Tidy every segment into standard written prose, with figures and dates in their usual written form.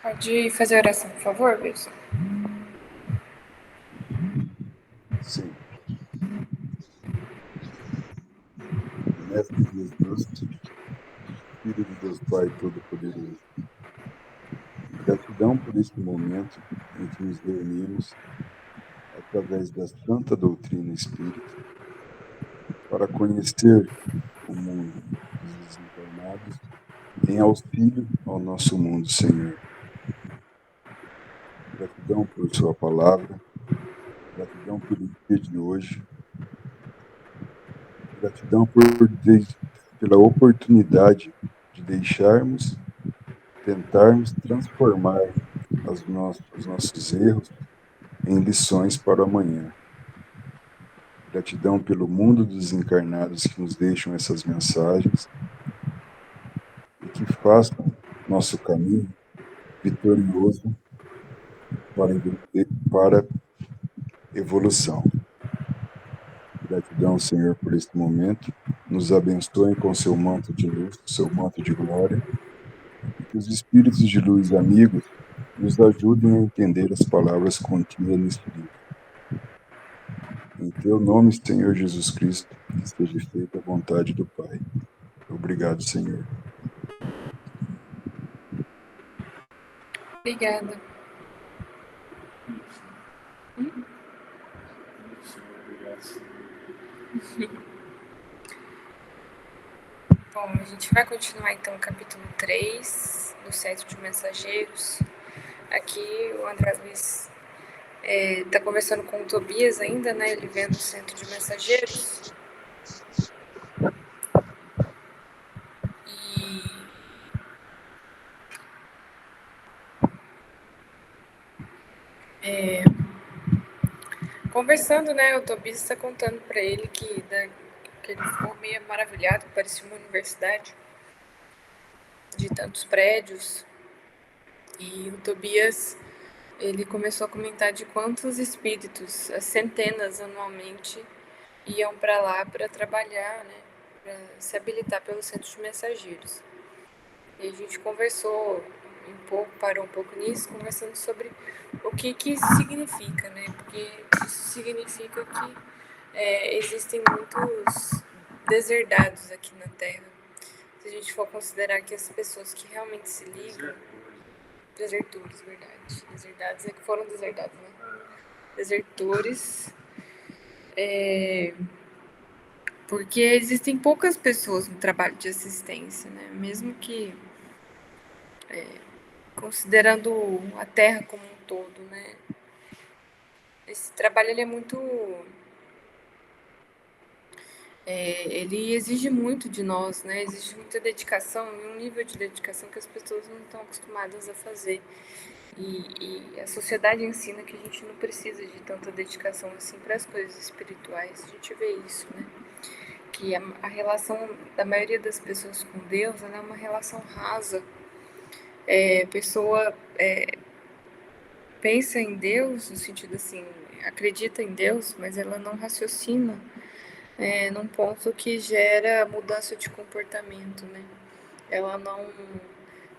Pode fazer a oração, por favor, Wilson? Sim. Mestre Jesus, Filho de Deus Pai Todo-Poderoso, gratidão por este momento em que nos reunimos através da santa doutrina espírita para conhecer o mundo dos desencarnados em auxílio ao nosso mundo, Senhor. Gratidão por sua palavra, gratidão pelo dia de hoje, gratidão pela oportunidade de tentarmos transformar os nossos erros em lições para o amanhã. Gratidão pelo mundo dos encarnados que nos deixam essas mensagens e que façam nosso caminho vitorioso para evolução. Gratidão, Senhor, por este momento. Nos abençoe com seu manto de luz, seu manto de glória, e que os espíritos de luz amigos nos ajudem a entender as palavras contidas neste livro. Em teu nome, Senhor Jesus Cristo, que seja feita a vontade do Pai. Obrigado, Senhor. Obrigada. Bom, a gente vai continuar então o capítulo 3 do Centro de Mensageiros. Aqui o André Luiz está conversando com o Tobias ainda, né? Ele vendo o Centro de Mensageiros. E conversando, né? O Tobias está contando para ele que ele ficou meio maravilhado, que parecia uma universidade de tantos prédios. E o Tobias, ele começou a comentar de quantos espíritos, as centenas anualmente, iam para lá para trabalhar, né, para se habilitar pelo Centro de Mensageiros. E a gente conversou um pouco, parou um pouco nisso, conversando sobre o que isso significa, né? Porque isso significa que existem muitos deserdados aqui na Terra. Se a gente for considerar que as pessoas que realmente se ligam, desertores, verdade. Deserdados é que foram deserdados, né? Desertores. Porque existem poucas pessoas no trabalho de assistência, né? Mesmo que considerando a Terra como um todo, né? Esse trabalho ele é muito, ele exige muito de nós, né? Exige muita dedicação e um nível de dedicação que as pessoas não estão acostumadas a fazer. E a sociedade ensina que a gente não precisa de tanta dedicação assim para as coisas espirituais. A gente vê isso, né? Que a relação da maioria das pessoas com Deus, ela é uma relação rasa. A pessoa pensa em Deus, no sentido assim, acredita em Deus, mas ela não raciocina num ponto que gera mudança de comportamento, né? Ela não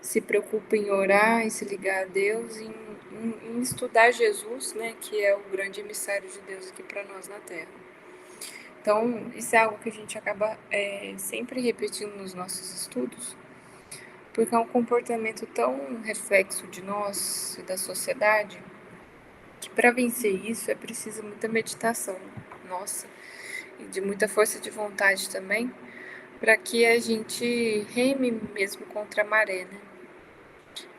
se preocupa em orar, em se ligar a Deus, em estudar Jesus, né? Que é o grande emissário de Deus aqui para nós na Terra. Então, isso é algo que a gente acaba sempre repetindo nos nossos estudos, porque é um comportamento tão reflexo de nós e da sociedade, que para vencer isso é preciso muita meditação, nossa, e de muita força de vontade também, para que a gente reme mesmo contra a maré, né?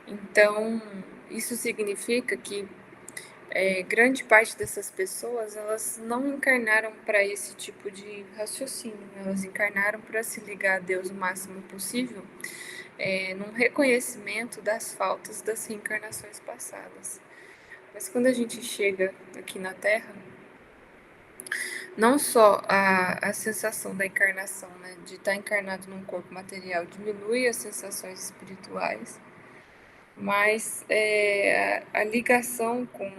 Então, isso significa que grande parte dessas pessoas, elas não encarnaram para esse tipo de raciocínio, elas encarnaram para se ligar a Deus o máximo possível, num reconhecimento das faltas das reencarnações passadas. Mas quando a gente chega aqui na Terra, não só a sensação da encarnação, né, de estar encarnado num corpo material, diminui as sensações espirituais, mas a ligação com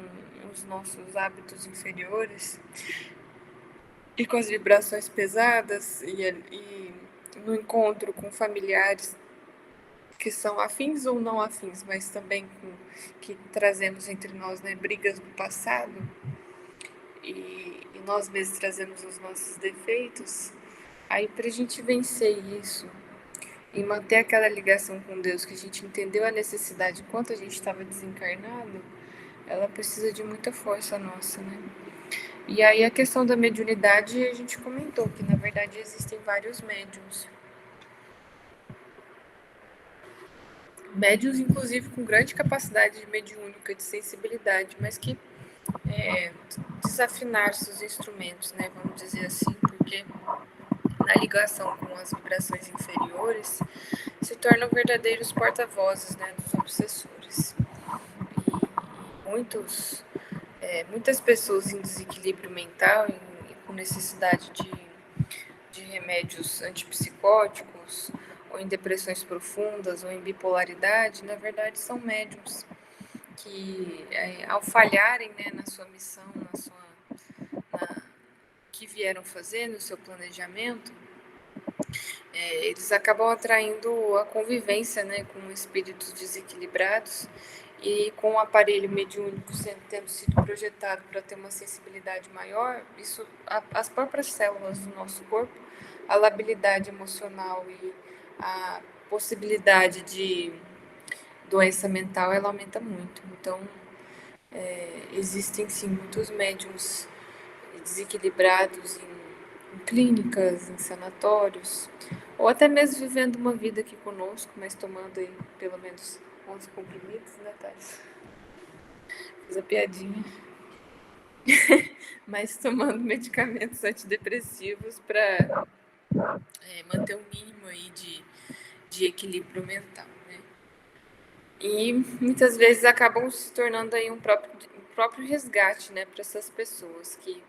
os nossos hábitos inferiores e com as vibrações pesadas e no encontro com familiares que são afins ou não afins, mas também que trazemos entre nós, né, brigas do passado, e nós mesmos trazemos os nossos defeitos. Aí, para a gente vencer isso e manter aquela ligação com Deus, que a gente entendeu a necessidade enquanto a gente estava desencarnado, ela precisa de muita força nossa, né? E aí a questão da mediunidade, a gente comentou que, na verdade, existem vários médiums. Médiums, inclusive, com grande capacidade mediúnica, de sensibilidade, mas que desafinaram seus instrumentos, né? Vamos dizer assim, porque na ligação com as vibrações inferiores, se tornam verdadeiros porta-vozes, né, dos obsessores. E muitas pessoas em desequilíbrio mental e com necessidade de remédios antipsicóticos, ou em depressões profundas, ou em bipolaridade, na verdade são médiums que, ao falharem, né, na sua missão, que vieram fazer, no seu planejamento, eles acabam atraindo a convivência, né, com espíritos desequilibrados, e com o aparelho mediúnico tendo sido projetado para ter uma sensibilidade maior, isso, as próprias células do nosso corpo, a labilidade emocional e a possibilidade de doença mental, ela aumenta muito. Então, existem sim muitos médiums desequilibrados em clínicas, em sanatórios, ou até mesmo vivendo uma vida aqui conosco, mas tomando aí pelo menos 11 comprimidos, né, Thais? Fiz a piadinha. Mas tomando medicamentos antidepressivos para manter um mínimo aí de equilíbrio mental, né? E muitas vezes acabam se tornando aí um próprio resgate, né, para essas pessoas que,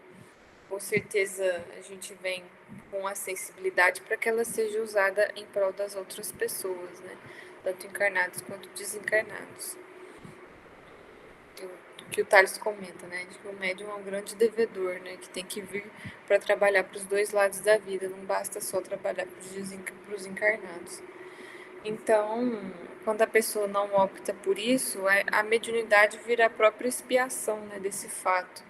com certeza, a gente vem com a sensibilidade para que ela seja usada em prol das outras pessoas, né, tanto encarnados quanto desencarnados. Que o Tales comenta, né, de que o médium é um grande devedor, né, que tem que vir para trabalhar para os dois lados da vida, não basta só trabalhar para os encarnados. Então, quando a pessoa não opta por isso, a mediunidade vira a própria expiação, né, desse fato.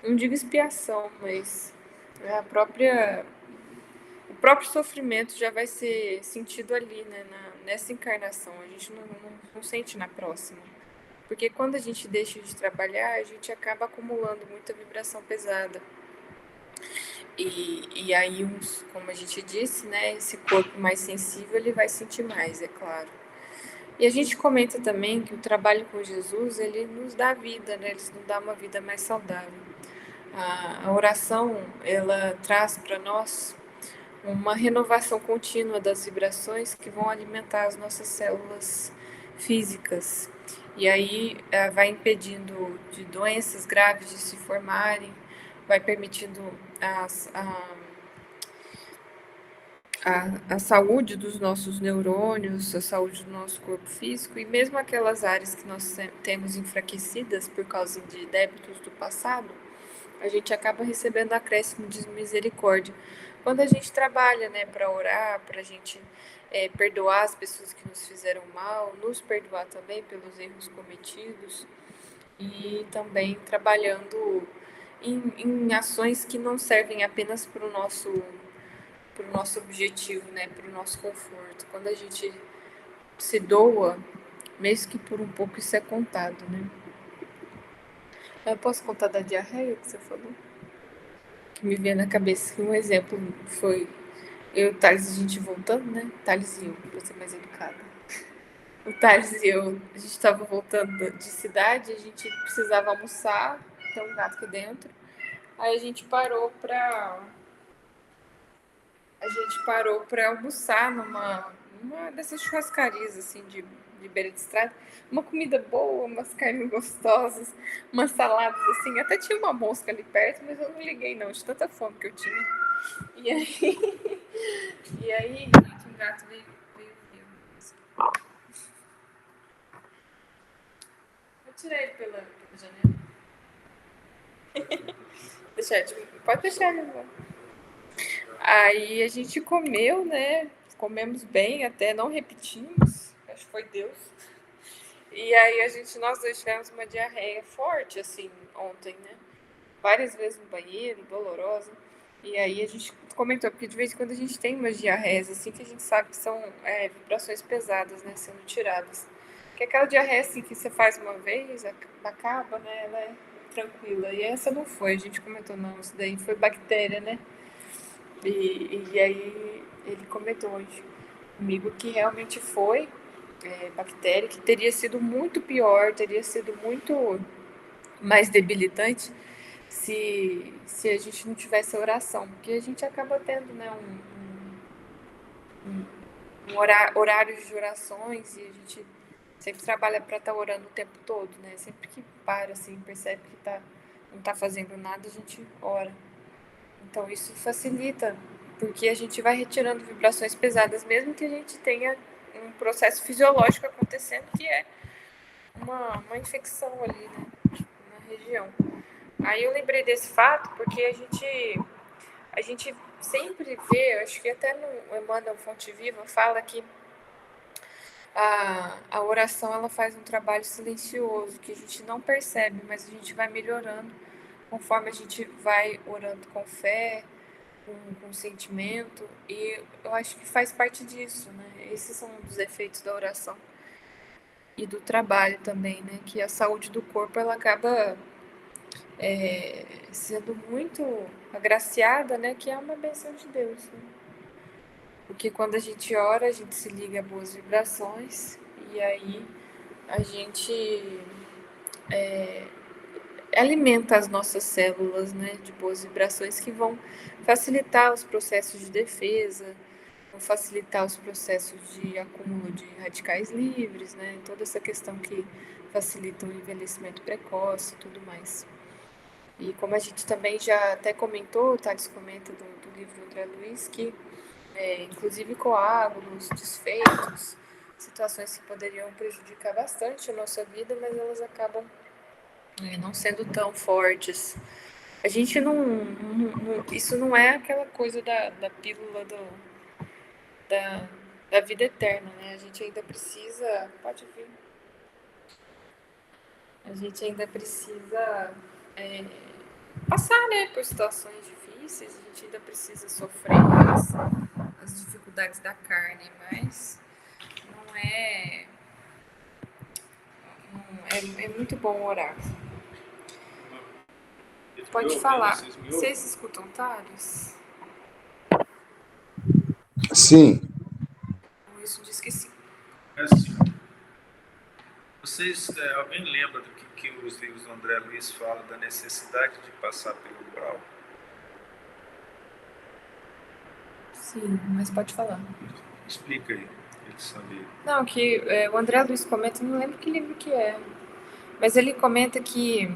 Não digo expiação, mas é o próprio sofrimento já vai ser sentido ali, né, nessa encarnação. A gente não sente na próxima. Porque quando a gente deixa de trabalhar, a gente acaba acumulando muita vibração pesada. E aí, como a gente disse, né, esse corpo mais sensível, ele vai sentir mais, é claro. E a gente comenta também que o trabalho com Jesus, ele nos dá vida, né, ele nos dá uma vida mais saudável. A oração, ela traz para nós uma renovação contínua das vibrações que vão alimentar as nossas células físicas. E aí vai impedindo de doenças graves de se formarem, vai permitindo a saúde dos nossos neurônios, a saúde do nosso corpo físico, e mesmo aquelas áreas que nós temos enfraquecidas por causa de débitos do passado, a gente acaba recebendo acréscimo de misericórdia. Quando a gente trabalha, né, para orar, para a gente perdoar as pessoas que nos fizeram mal, nos perdoar também pelos erros cometidos, e também trabalhando em ações que não servem apenas para o nosso objetivo, né, para o nosso conforto. Quando a gente se doa, mesmo que por um pouco, isso é contado, né? Eu posso contar da diarreia que você falou? Que me veio na cabeça que um exemplo foi eu e o Thales, a gente voltando, né? Thales e eu, pra ser mais educada. O Thales e eu, a gente estava voltando de cidade, a gente precisava almoçar, tem um gato aqui dentro. Aí a gente parou pra almoçar numa dessas churrascarias, assim, de beira de estrada. Uma comida boa, umas carnes gostosas, umas saladas, assim. Até tinha uma mosca ali perto, mas eu não liguei, não, de tanta fome que eu tinha. E aí, gente, um gato veio ver. Vou tirar ele pela janela. Pode deixar ele lá. Aí a gente comeu, né? Comemos bem, até não repetimos. acho que foi Deus. E aí nós dois tivemos uma diarreia forte, assim, ontem, né? Várias vezes no banheiro, dolorosa. E aí a gente comentou, porque de vez em quando a gente tem umas diarreias, assim, que a gente sabe que são vibrações pesadas, né, sendo tiradas. Que é aquela diarreia, assim, que você faz uma vez, acaba, né, ela é tranquila. E essa não foi, a gente comentou, não, isso daí foi bactéria, né? E aí ele comentou hoje comigo que realmente foi bactéria, que teria sido muito pior, teria sido muito mais debilitante se a gente não tivesse oração, porque a gente acaba tendo, né, horários de orações e a gente sempre trabalha para estar orando o tempo todo, né? Sempre que para, assim, percebe que não está fazendo nada, a gente ora. Então isso facilita, porque a gente vai retirando vibrações pesadas, mesmo que a gente tenha um processo fisiológico acontecendo, que é uma infecção ali, né, na região. Aí eu lembrei desse fato porque a gente sempre vê, acho que até no Emmanuel Fonte Viva fala que a oração ela faz um trabalho silencioso, que a gente não percebe, mas a gente vai melhorando conforme a gente vai orando com fé, com sentimento, e eu acho que faz parte disso, né? Esses são um dos efeitos da oração e do trabalho também, né? Que a saúde do corpo ela acaba sendo muito agraciada, né? Que é uma bênção de Deus, né? Porque quando a gente ora, a gente se liga a boas vibrações e aí a gente alimenta as nossas células, né, de boas vibrações que vão facilitar os processos de defesa, vão facilitar os processos de acúmulo de radicais livres, né, toda essa questão que facilita o envelhecimento precoce e tudo mais. E como a gente também já até comentou, o Thales comenta do livro do André Luiz, que inclusive coágulos, desfeitos, situações que poderiam prejudicar bastante a nossa vida, mas elas acabam não sendo tão fortes. A gente isso não é aquela coisa da pílula da, da vida eterna, né? A gente ainda precisa. Pode vir. A gente ainda precisa é, passar, né, por situações difíceis, a gente ainda precisa sofrer as dificuldades da carne, mas não é. É muito bom orar. Pode falar. Vocês escutam Thales? Sim. O Wilson disse que sim. É assim. Alguém lembra do que os livros do André Luiz falam da necessidade de passar pelo umbral? Sim, mas pode falar. Explica aí, ele saber. Não, que o André Luiz comenta, não lembro que livro que é, mas ele comenta que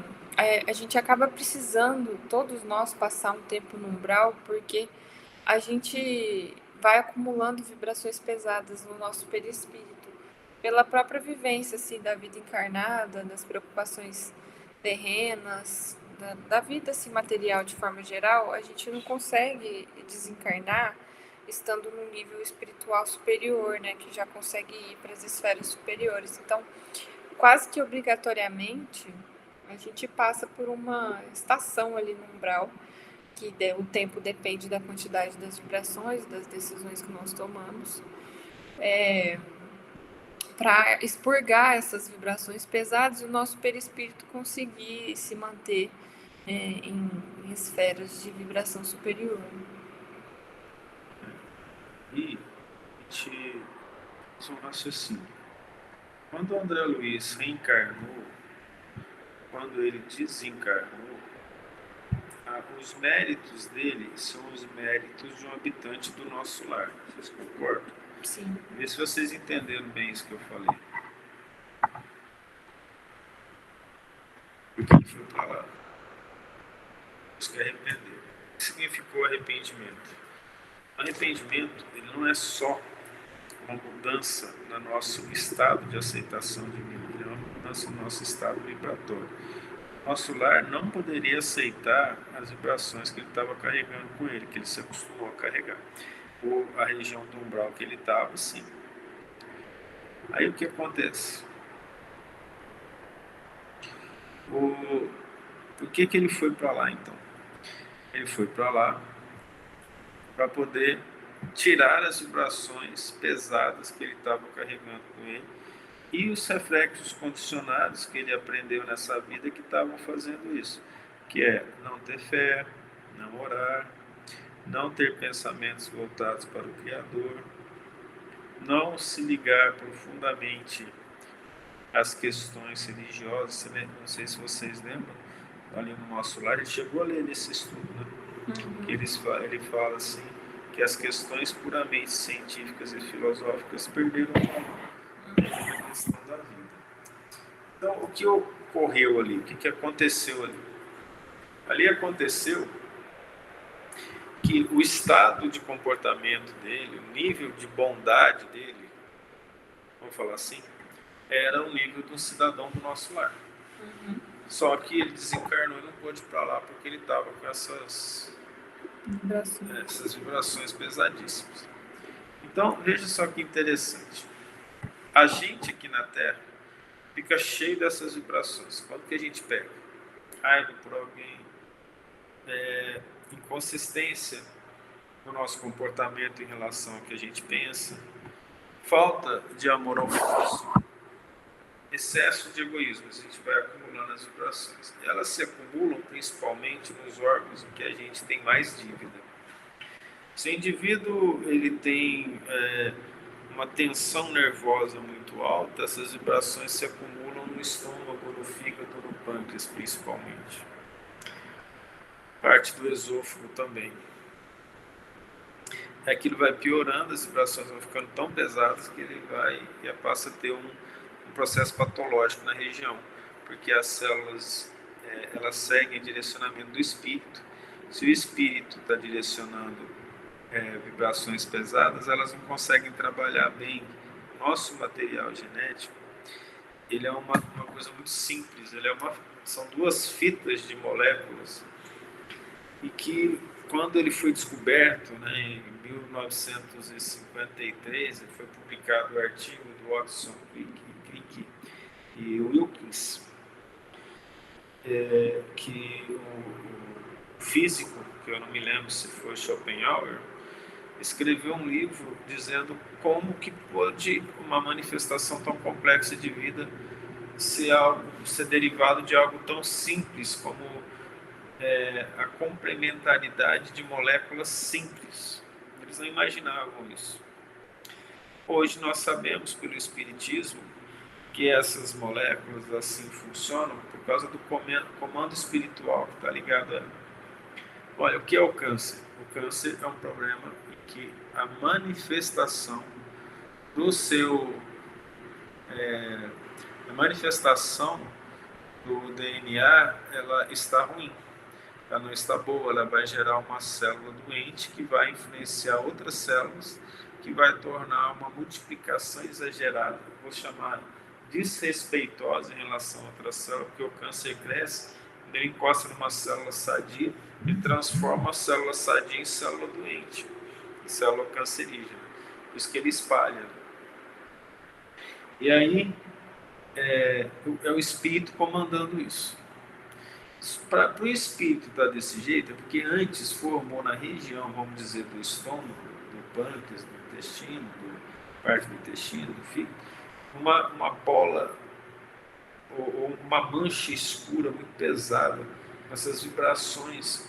a gente acaba precisando, todos nós, passar um tempo no umbral, porque a gente vai acumulando vibrações pesadas no nosso perispírito, pela própria vivência assim, da vida encarnada, das preocupações terrenas, da vida assim, material de forma geral, a gente não consegue desencarnar estando num nível espiritual superior, né, que já consegue ir para as esferas superiores. Então, quase que obrigatoriamente, a gente passa por uma estação ali no umbral, que o tempo depende da quantidade das vibrações, das decisões que nós tomamos, para expurgar essas vibrações pesadas e o nosso perispírito conseguir se manter em esferas de vibração superior. E a gente faz um raciocínio. Quando o André Luiz reencarnou, quando ele desencarnou, os méritos dele são os méritos de um habitante do nosso lar. Vocês concordam? Sim. Vê se vocês entenderam bem isso que eu falei. Por que ele foi para lá? Isso que arrepender. O que significou arrependimento? Arrependimento, ele não é só uma mudança no nosso estado de aceitação divina, ele é uma mudança no nosso estado vibratório. Nosso lar não poderia aceitar as vibrações que ele estava carregando com ele, que ele se acostumou a carregar. Ou a região do umbral que ele estava, sim. Aí o que acontece? Por que ele foi para lá, então? Ele foi para lá para poder tirar as vibrações pesadas que ele estava carregando com ele e os reflexos condicionados que ele aprendeu nessa vida que estavam fazendo isso, que é não ter fé, não orar, não ter pensamentos voltados para o Criador, não se ligar profundamente às questões religiosas. Não sei se vocês lembram, ali no nosso lar, ele chegou a ler nesse estudo, né? Que ele fala assim, que as questões puramente científicas e filosóficas perderam a questão da vida. Então, o que ocorreu ali? O que aconteceu ali? Ali aconteceu que o estado de comportamento dele, o nível de bondade dele, vamos falar assim, era o nível de um cidadão do nosso lar. Só que ele desencarnou e não pôde ir para lá porque ele estava com essas vibrações pesadíssimas. Então, veja só que interessante. A gente aqui na Terra fica cheio dessas vibrações. Quando que a gente pega raiva por alguém, inconsistência no nosso comportamento em relação ao que a gente pensa, falta de amor ao próximo, excesso de egoísmo, a gente vai acumulando as vibrações. E elas se acumulam principalmente nos órgãos em que a gente tem mais dívida. Se o indivíduo ele tem uma tensão nervosa muito alta, essas vibrações se acumulam no estômago, no fígado, no pâncreas principalmente. Parte do esôfago também. Aquilo vai piorando, as vibrações vão ficando tão pesadas que ele passa a ter um processo patológico na região, porque as células elas seguem o direcionamento do espírito. Se o espírito está direcionando vibrações pesadas, elas não conseguem trabalhar bem. Nosso material genético, ele é uma coisa muito simples, são duas fitas de moléculas, e que quando ele foi descoberto, né, em 1953, foi publicado o artigo do Watson, Crick e Wilkins, que o físico, que eu não me lembro se foi Schopenhauer, escreveu um livro dizendo como que pode uma manifestação tão complexa de vida ser derivado de algo tão simples como a complementaridade de moléculas simples. Eles não imaginavam isso. Hoje nós sabemos pelo Espiritismo que essas moléculas assim funcionam por causa do comando espiritual que está ligado a ela. Olha, o que é o câncer? O câncer é um problema em que a manifestação a manifestação do DNA, ela está ruim. Ela não está boa, ela vai gerar uma célula doente que vai influenciar outras células, que vai tornar uma multiplicação exagerada, vou chamar desrespeitosa em relação a outra célula, porque o câncer cresce, ele encosta numa célula sadia e transforma a célula sadia em célula doente, em célula cancerígena. Por isso que ele espalha. E aí é o espírito comandando isso. Para o espírito estar desse jeito, é porque antes formou na região, vamos dizer, do estômago, do pâncreas, do intestino, parte do intestino, do fígado, uma bola ou uma mancha escura muito pesada, essas vibrações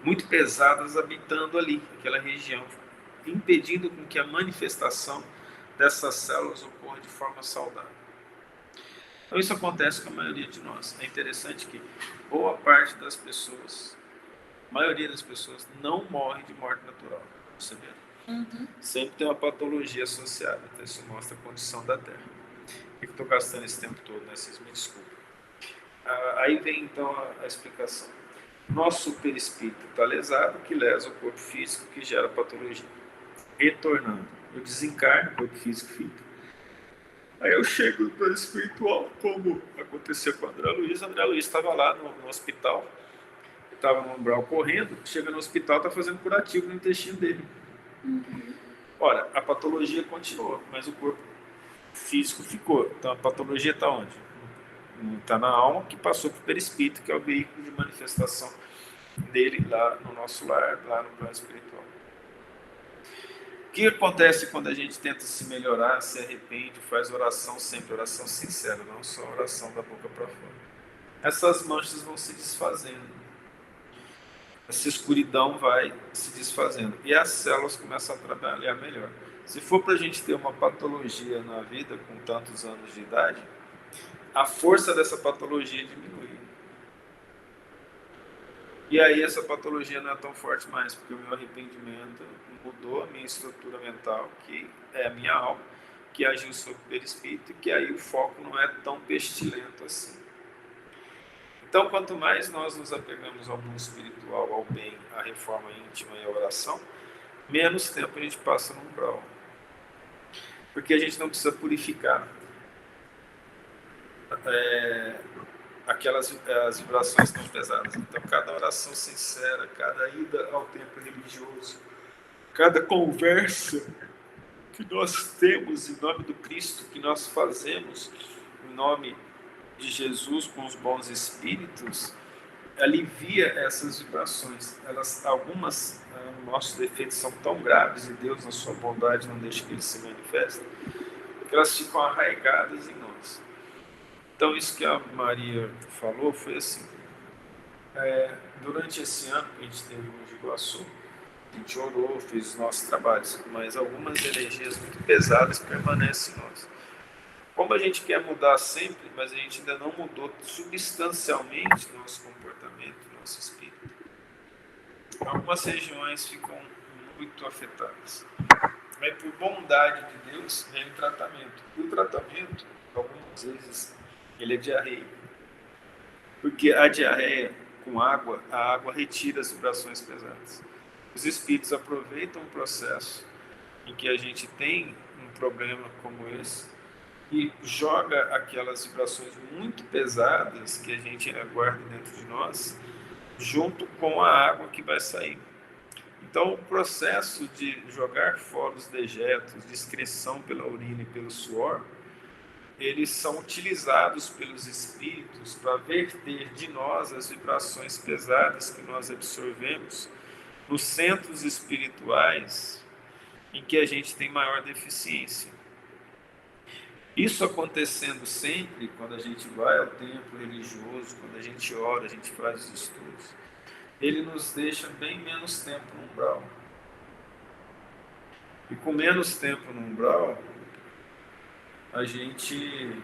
muito pesadas habitando ali, aquela região, impedindo com que a manifestação dessas células ocorra de forma saudável. Então isso acontece com a maioria de nós. É interessante que boa parte das pessoas, a maioria das pessoas não morre de morte natural, perceberam? Sempre tem uma patologia associada, então isso mostra a condição da Terra. Por que eu estou gastando esse tempo todo, né? Vocês me desculpem. Aí vem então a explicação. Nosso perispírito está lesado, que lesa o corpo físico, que gera patologia. Retornando, eu desencarno, o corpo físico fica. Aí eu chego no plano espiritual, como aconteceu com o André Luiz. O André Luiz estava lá no hospital, estava no umbral correndo, chega no hospital, está fazendo curativo no intestino dele. Ora, a patologia continua, mas o corpo O físico ficou. Então a patologia está onde? Está na alma, que passou para o perispírito, que é o veículo de manifestação dele lá no nosso lar, lá no plano espiritual. O que acontece quando a gente tenta se melhorar, se arrepende, faz oração sempre, oração sincera, não só oração da boca para fora? Essas manchas vão se desfazendo, essa escuridão vai se desfazendo e as células começam a trabalhar melhor. Se for para a gente ter uma patologia na vida com tantos anos de idade, a força dessa patologia diminui. E aí essa patologia não é tão forte mais, porque o meu arrependimento mudou a minha estrutura mental, que é a minha alma, que agiu sobre o perispírito, e que aí o foco não é tão pestilento assim. Então, quanto mais nós nos apegamos ao mundo espiritual, ao bem, à reforma íntima e à oração, menos tempo a gente passa no umbral. Porque a gente não precisa purificar as vibrações tão pesadas. Então, cada oração sincera, cada ida ao templo religioso, cada conversa que nós temos em nome do Cristo, que nós fazemos em nome de Jesus com os bons espíritos, alivia essas vibrações. Algumas, nossos defeitos são tão graves e Deus, na sua bondade, não deixa que eles se manifestem, que elas ficam arraigadas em nós. Então, isso que a Maria falou foi assim: durante esse ano que a gente teve no Mogi Guaçu, a gente orou, fez os nossos trabalhos, mas algumas energias muito pesadas permanecem em nós. Como a gente quer mudar sempre, mas a gente ainda não mudou substancialmente nosso comportamento, nosso espírito, algumas regiões ficam muito afetadas. Mas por bondade de Deus vem o tratamento. E o tratamento, algumas vezes, ele é diarreia. Porque a diarreia com água, a água retira as vibrações pesadas. Os espíritos aproveitam o processo em que a gente tem um problema como esse e joga aquelas vibrações muito pesadas que a gente guarda dentro de nós, junto com a água que vai sair. Então, o processo de jogar fora os dejetos, de excreção pela urina e pelo suor, eles são utilizados pelos espíritos para verter de nós as vibrações pesadas que nós absorvemos nos centros espirituais em que a gente tem maior deficiência. Isso acontecendo sempre, quando a gente vai ao templo religioso, quando a gente ora, a gente faz os estudos, ele nos deixa bem menos tempo no umbral. E com menos tempo no umbral, a gente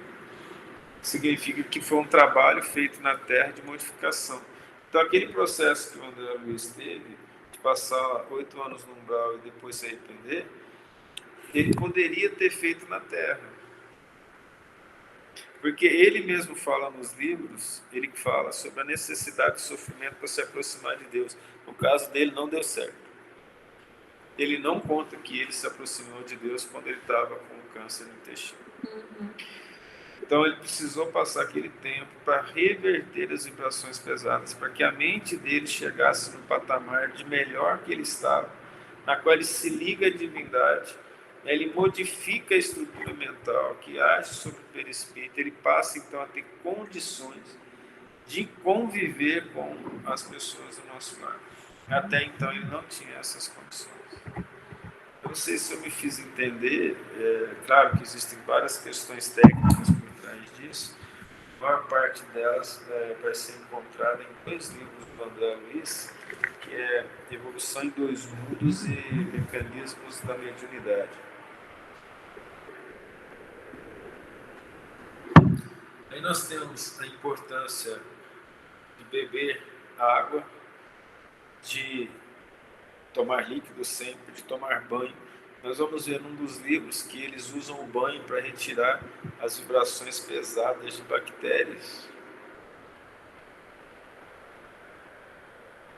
significa que foi um trabalho feito na Terra de modificação. Então, aquele processo que o André Luiz teve, de passar 8 anos no umbral e depois se arrepender, ele poderia ter feito na Terra. Porque ele mesmo fala nos livros, ele fala sobre a necessidade de sofrimento para se aproximar de Deus. No caso dele, não deu certo. Ele não conta que ele se aproximou de Deus quando ele estava com câncer no intestino. Então ele precisou passar aquele tempo para reverter as vibrações pesadas, para que a mente dele chegasse no patamar de melhor que ele estava, na qual ele se liga à divindade, ele modifica a estrutura mental que age sobre o perispírito, ele passa então a ter condições de conviver com as pessoas do nosso lar. Até então ele não tinha essas condições. Eu não sei se eu me fiz entender, claro que existem várias questões técnicas por trás disso, a maior parte delas vai ser encontrada em 2 livros do André Luiz, que é Evolução em 2 Mundos e Mecanismos da Mediunidade. Aí nós temos a importância de beber água, de tomar líquido sempre, de tomar banho. Nós vamos ver num dos livros que eles usam o banho para retirar as vibrações pesadas de bactérias.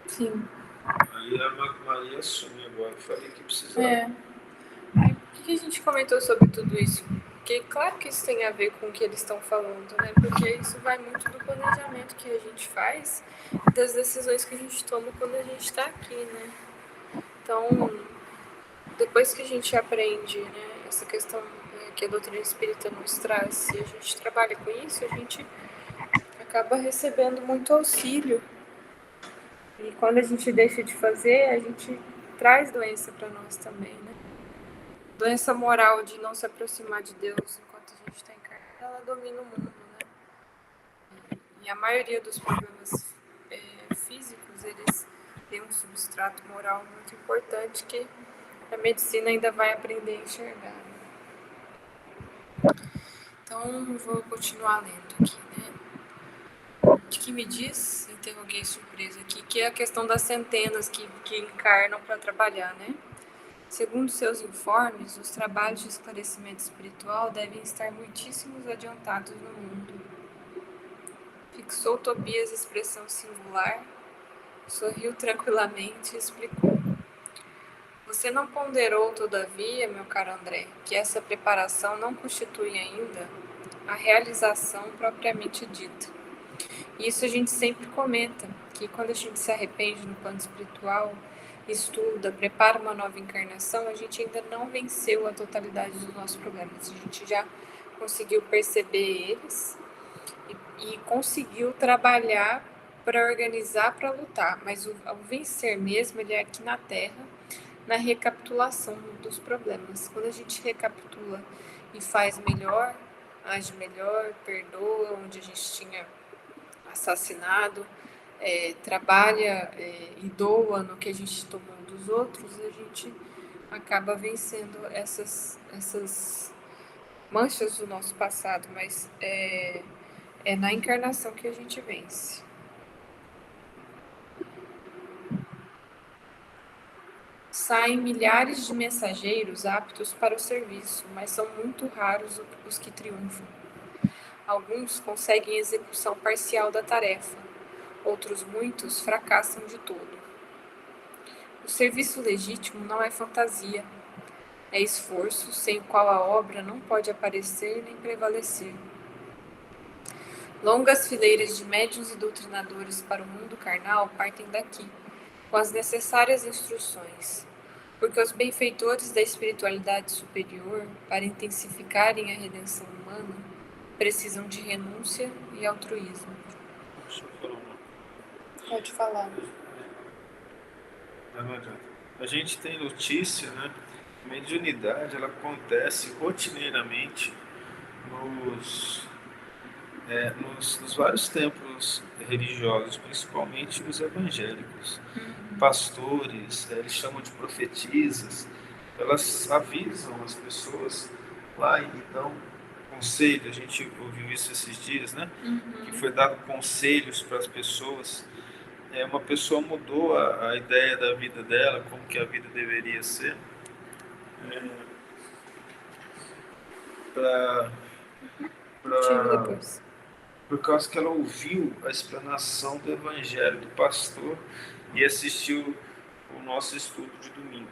Sim. Aí a Maria assume agora, eu falei que precisava. Por que a gente comentou sobre tudo isso? Porque claro que isso tem a ver com o que eles estão falando, né? Porque isso vai muito do planejamento que a gente faz, das decisões que a gente toma quando a gente está aqui, né? Então, depois que a gente aprende, né, essa questão que a doutrina espírita nos traz. Se a gente trabalha com isso, a gente acaba recebendo muito auxílio. E quando a gente deixa de fazer, a gente traz doença para nós também, né? Doença moral de não se aproximar de Deus enquanto a gente está encarnado, ela domina o mundo, né? E a maioria dos problemas físicos, eles têm um substrato moral muito importante que a medicina ainda vai aprender a enxergar. Então, vou continuar lendo aqui, né? O que me diz? Interroguei surpresa aqui, que é a questão das centenas que encarnam para trabalhar, né? Segundo seus informes, os trabalhos de esclarecimento espiritual devem estar muitíssimos adiantados no mundo. Fixou Tobias expressão singular, sorriu tranquilamente e explicou. Você não ponderou, todavia, meu caro André, que essa preparação não constitui ainda a realização propriamente dita. Isso a gente sempre comenta, que quando a gente se arrepende no plano espiritual, estuda, prepara uma nova encarnação, a gente ainda não venceu a totalidade dos nossos problemas. A gente já conseguiu perceber eles e conseguiu trabalhar para organizar, para lutar. Mas o vencer mesmo, ele é aqui na Terra, na recapitulação dos problemas. Quando a gente recapitula e faz melhor, age melhor, perdoa onde a gente tinha assassinado, trabalha e doa no que a gente tomou dos outros, a gente acaba vencendo essas manchas do nosso passado, mas é na encarnação que a gente vence. Saem milhares de mensageiros aptos para o serviço, mas são muito raros os que triunfam. Alguns conseguem execução parcial da tarefa, outros muitos fracassam de todo. O serviço legítimo não é fantasia, é esforço sem o qual a obra não pode aparecer nem prevalecer. Longas fileiras de médiuns e doutrinadores para o mundo carnal partem daqui, com as necessárias instruções, porque os benfeitores da espiritualidade superior, para intensificarem a redenção humana, precisam de renúncia e altruísmo. Pode falar. Não adianta. A gente tem notícia, né? A mediunidade, ela acontece rotineiramente nos vários templos religiosos, principalmente os evangélicos. Pastores, eles chamam de profetisas, elas avisam as pessoas lá e dão conselho. A gente ouviu isso esses dias, né? Que foi dado conselhos para as pessoas. Uma pessoa mudou a ideia da vida dela, como que a vida deveria ser, por causa que ela ouviu a explanação do evangelho do pastor e assistiu o nosso estudo de domingo.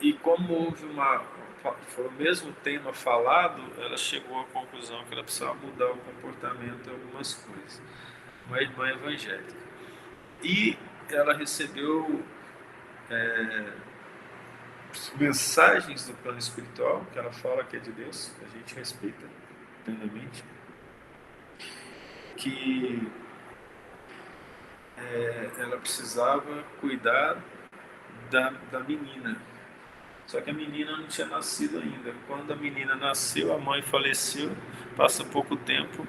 E como houve foi o mesmo tema falado, ela chegou à conclusão que ela precisava mudar o comportamento em algumas coisas. Uma irmã evangélica. E ela recebeu mensagens do plano espiritual, que ela fala que é de Deus, que a gente respeita plenamente, que ela precisava cuidar da menina. Só que a menina não tinha nascido ainda. Quando a menina nasceu, a mãe faleceu, passa pouco tempo,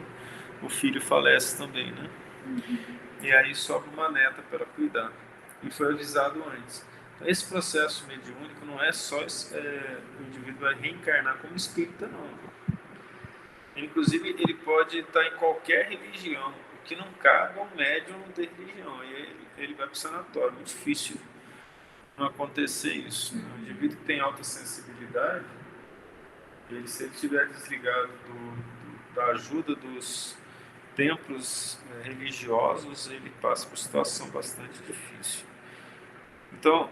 o filho falece também, né? E aí sobra uma neta para ela cuidar. E foi avisado antes. Então, esse processo mediúnico não é só o indivíduo vai reencarnar como espírita, não. Inclusive, ele pode estar em qualquer religião. O que não cabe é um médium não ter religião. E ele vai para o sanatório. Muito difícil não acontecer isso. O indivíduo que tem alta sensibilidade, se ele estiver desligado da ajuda dos templos religiosos, ele passa por situação bastante difícil. Então,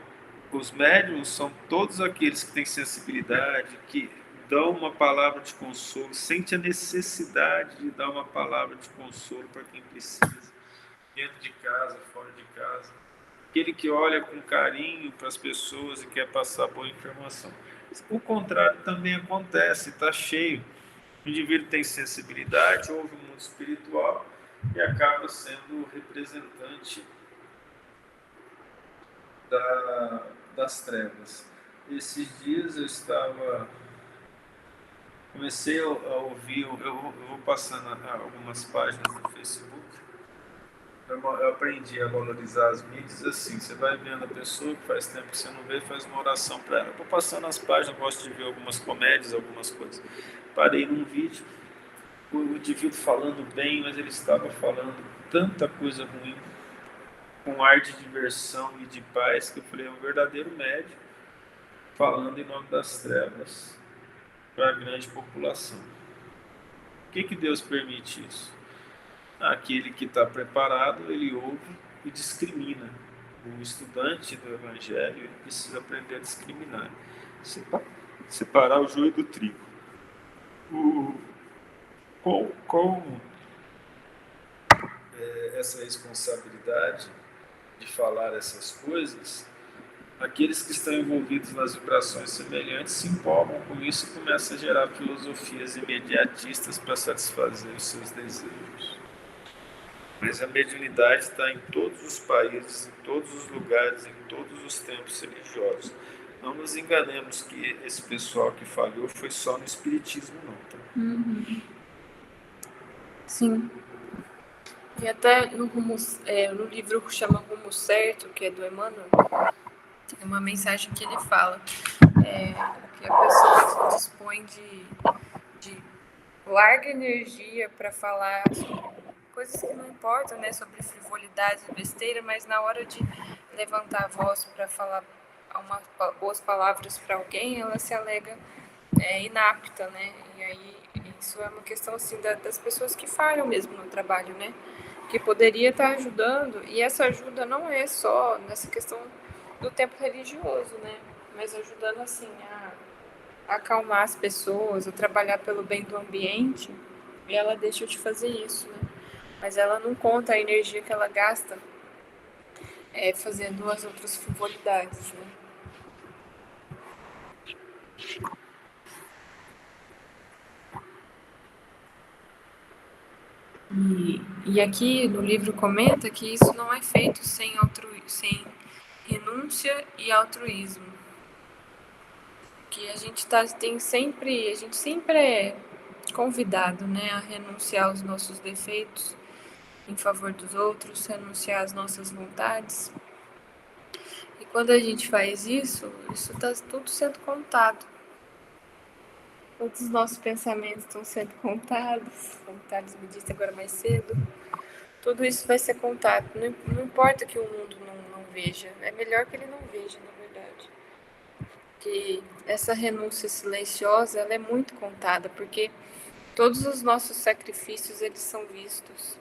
os médiuns são todos aqueles que têm sensibilidade, que dão uma palavra de consolo, sente a necessidade de dar uma palavra de consolo para quem precisa, dentro de casa, fora de casa. Aquele que olha com carinho para as pessoas e quer passar boa informação. O contrário também acontece, está cheio. O indivíduo tem sensibilidade, ouve o mundo espiritual e acaba sendo representante das trevas. Esses dias comecei a ouvir, eu vou passando algumas páginas do Facebook, eu aprendi a valorizar as mídias assim, você vai vendo a pessoa que faz tempo que você não vê, faz uma oração para ela. Eu vou passando as páginas, gosto de ver algumas comédias, algumas coisas. Parei num vídeo, o indivíduo falando bem, mas ele estava falando tanta coisa ruim, com ar de diversão e de paz, que eu falei, é um verdadeiro médium falando em nome das trevas para a grande população. Por que Deus permite isso? Aquele que está preparado, ele ouve e discrimina. O estudante do Evangelho, ele precisa aprender a discriminar, separar o joio do trigo. Com essa responsabilidade de falar essas coisas, aqueles que estão envolvidos nas vibrações semelhantes se empolgam com isso e começam a gerar filosofias imediatistas para satisfazer os seus desejos. Mas a mediunidade está em todos os países, em todos os lugares, em todos os tempos religiosos. Não nos enganemos que esse pessoal que falhou foi só no espiritismo, não. Tá? Uhum. Sim. E até no livro que chama Rumo Certo, que é do Emmanuel, tem uma mensagem que ele fala que a pessoa se dispõe de larga energia para falar sobre coisas que não importam, né, sobre frivolidade e besteira, mas na hora de levantar a voz para falar boas palavras para alguém, ela se alega inapta, né? E aí isso é uma questão assim das pessoas que falham mesmo no trabalho, né? Que poderia estar ajudando, e essa ajuda não é só nessa questão do tempo religioso, né? Mas ajudando assim a acalmar as pessoas, a trabalhar pelo bem do ambiente, e ela deixa de fazer isso, né? Mas ela não conta a energia que ela gasta fazendo as outras frivolidades, né? E aqui no livro comenta que isso não é feito sem renúncia e altruísmo. Que a gente sempre é convidado, né, a renunciar aos nossos defeitos em favor dos outros, renunciar às nossas vontades. E quando a gente faz isso está tudo sendo contado. Todos os nossos pensamentos estão sendo contados, como o Thales me disse agora mais cedo. Tudo isso vai ser contado. Não importa que o mundo não veja, é melhor que ele não veja, na verdade. Que essa renúncia silenciosa, ela é muito contada, porque todos os nossos sacrifícios, eles são vistos.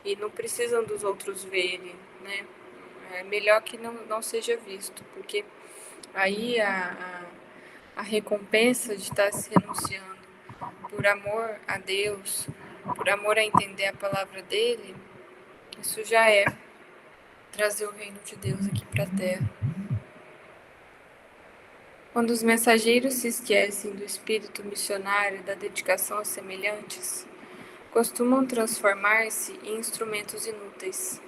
E não precisam dos outros verem, né? É melhor que não seja visto, porque aí a recompensa de estar se renunciando por amor a Deus, por amor a entender a palavra dele, isso já é trazer o reino de Deus aqui para a Terra. Quando os mensageiros se esquecem do espírito missionário e da dedicação aos semelhantes, costumam transformar-se em instrumentos inúteis.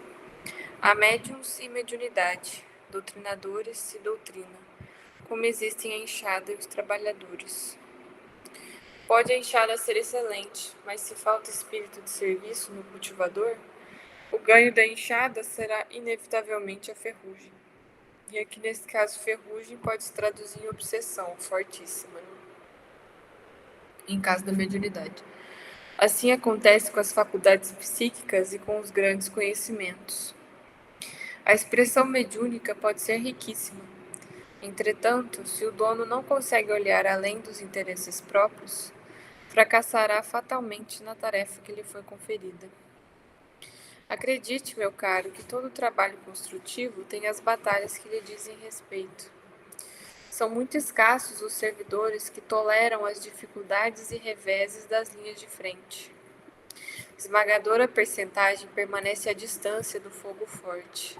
Há médiuns e mediunidade, doutrinadores e doutrina, como existem a enxada e os trabalhadores. Pode a enxada ser excelente, mas se falta espírito de serviço no cultivador, o ganho da enxada será inevitavelmente a ferrugem. E aqui nesse caso, ferrugem pode se traduzir em obsessão fortíssima, né? Em caso da mediunidade. Assim acontece com as faculdades psíquicas e com os grandes conhecimentos. A expressão mediúnica pode ser riquíssima. Entretanto, se o dono não consegue olhar além dos interesses próprios, fracassará fatalmente na tarefa que lhe foi conferida. Acredite, meu caro, que todo trabalho construtivo tem as batalhas que lhe dizem respeito. São muito escassos os servidores que toleram as dificuldades e reveses das linhas de frente. Esmagadora percentagem permanece à distância do fogo forte.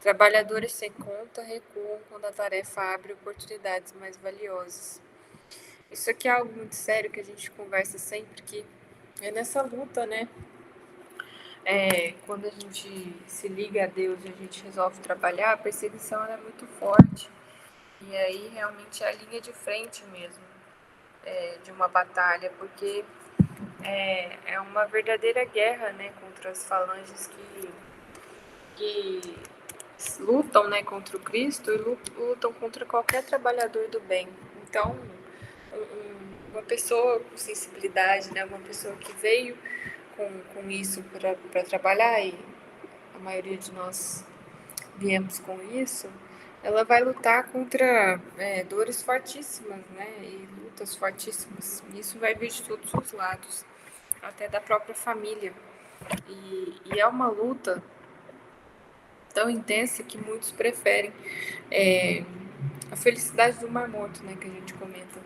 Trabalhadores sem conta recuam quando a tarefa abre oportunidades mais valiosas. Isso aqui é algo muito sério que a gente conversa sempre, que é nessa luta, né? Quando a gente se liga a Deus e a gente resolve trabalhar, a perseguição é muito forte. E aí realmente é a linha de frente mesmo, de uma batalha, porque é uma verdadeira guerra, né, contra as falanges que lutam, né, contra o Cristo e lutam contra qualquer trabalhador do bem. Então, uma pessoa com sensibilidade, né, uma pessoa que veio com isso para trabalhar, e a maioria de nós viemos com isso, ela vai lutar contra dores fortíssimas, né, e lutas fortíssimas. Isso vai vir de todos os lados, até da própria família. E é uma luta tão intensa que muitos preferem a felicidade do Mar Morto, né, que a gente comenta,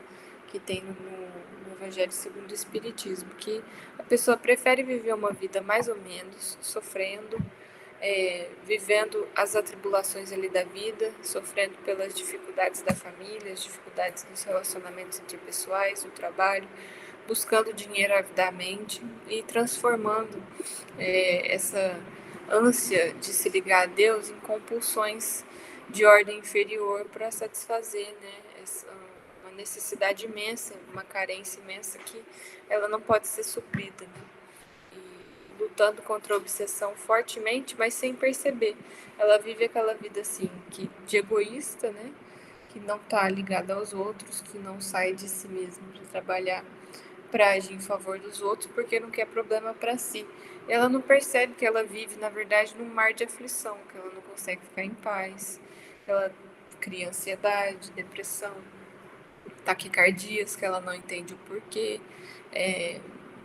que tem no Evangelho segundo o Espiritismo, que a pessoa prefere viver uma vida mais ou menos, sofrendo, vivendo as atribulações ali da vida, sofrendo pelas dificuldades da família, as dificuldades dos relacionamentos interpessoais, do trabalho, buscando dinheiro avidamente e transformando essa ânsia de se ligar a Deus em compulsões de ordem inferior para satisfazer, né, uma necessidade imensa, uma carência imensa que ela não pode ser suprida, né? E lutando contra a obsessão fortemente, mas sem perceber. Ela vive aquela vida assim, de egoísta, né? Que não está ligada aos outros, que não sai de si mesmo para trabalhar, para agir em favor dos outros, porque não quer problema para si. Ela não percebe que ela vive, na verdade, num mar de aflição, que ela não consegue ficar em paz, ela cria ansiedade, depressão, taquicardias, que ela não entende o porquê,